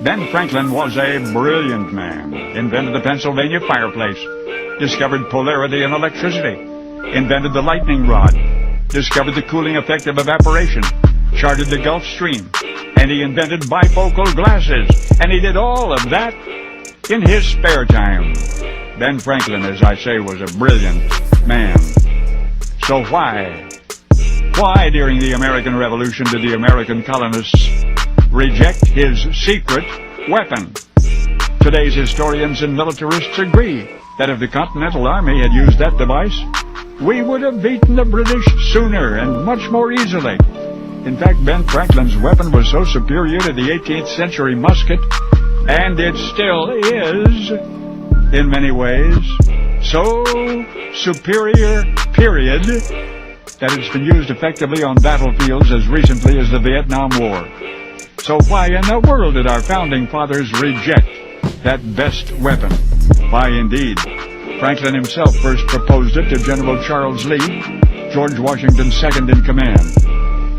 Ben Franklin was a brilliant man. Invented the Pennsylvania fireplace, discovered polarity in electricity, invented the lightning rod, discovered the cooling effect of evaporation, charted the Gulf Stream, and he invented bifocal glasses. And he did all of that in his spare time. Ben Franklin, as I say, was a brilliant man. So why during the American Revolution did the American colonists reject his secret weapon? Today's historians and militarists agree that if the Continental Army had used that device, we would have beaten the British sooner and much more easily. In fact, Ben Franklin's weapon was so superior to the 18th century musket, and it still is, in many ways, so superior, period, that it's been used effectively on battlefields as recently as the Vietnam War. So why in the world did our founding fathers reject that best weapon? Why, indeed, Franklin himself first proposed it to General Charles Lee, George Washington's second in command.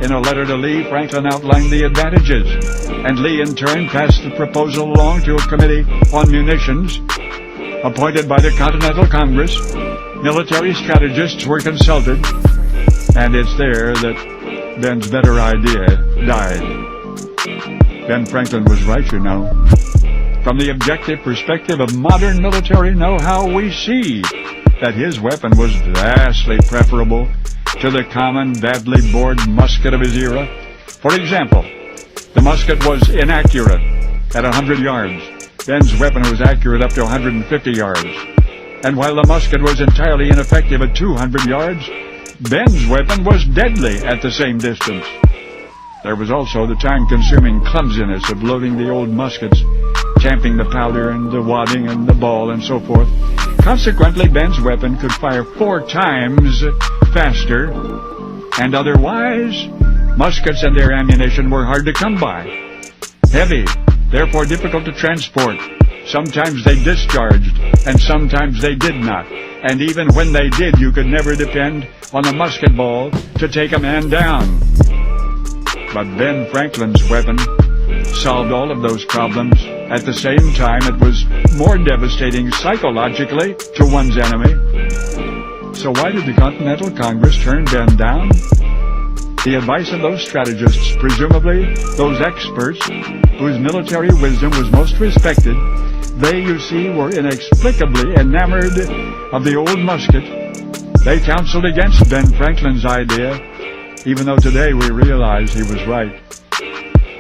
In a letter to Lee, Franklin outlined the advantages, and Lee in turn passed the proposal along to a committee on munitions appointed by the Continental Congress. Military strategists were consulted, and it's there that Ben's better idea died. Ben Franklin was right, you know. From the objective perspective of modern military know-how, we see that his weapon was vastly preferable to the common, badly bored musket of his era. For example, the musket was inaccurate at 100 yards. Ben's weapon was accurate up to 150 yards. And while the musket was entirely ineffective at 200 yards, Ben's weapon was deadly at the same distance. There was also the time-consuming clumsiness of loading the old muskets, tamping the powder and the wadding and the ball and so forth. Consequently, Ben's weapon could fire 4 times faster, and otherwise, muskets and their ammunition were hard to come by. Heavy, therefore difficult to transport. Sometimes they discharged, and sometimes they did not. And even when they did, you could never depend on a musket ball to take a man down. But Ben Franklin's weapon solved all of those problems. At the same time, it was more devastating psychologically to one's enemy. So why did the Continental Congress turn Ben down? The advice of those strategists, presumably those experts whose military wisdom was most respected, they, you see, were inexplicably enamored of the old musket. They counseled against Ben Franklin's idea, even though today we realize he was right.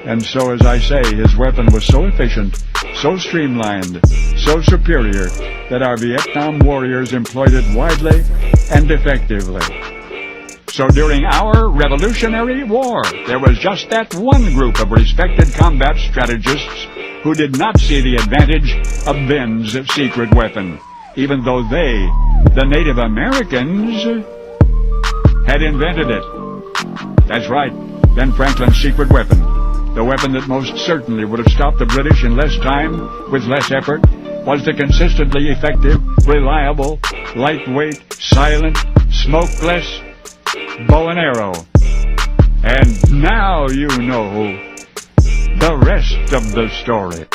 And so, as I say, his weapon was so efficient, so streamlined, so superior, that our Vietnam warriors employed it widely and effectively. So during our Revolutionary War, there was just that one group of respected combat strategists who did not see the advantage of Ben's secret weapon, even though they, the Native Americans, had invented it. That's right, Ben Franklin's secret weapon, the weapon that most certainly would have stopped the British in less time, with less effort, was the consistently effective, reliable, lightweight, silent, smokeless bow and arrow. And now you know the rest of the story.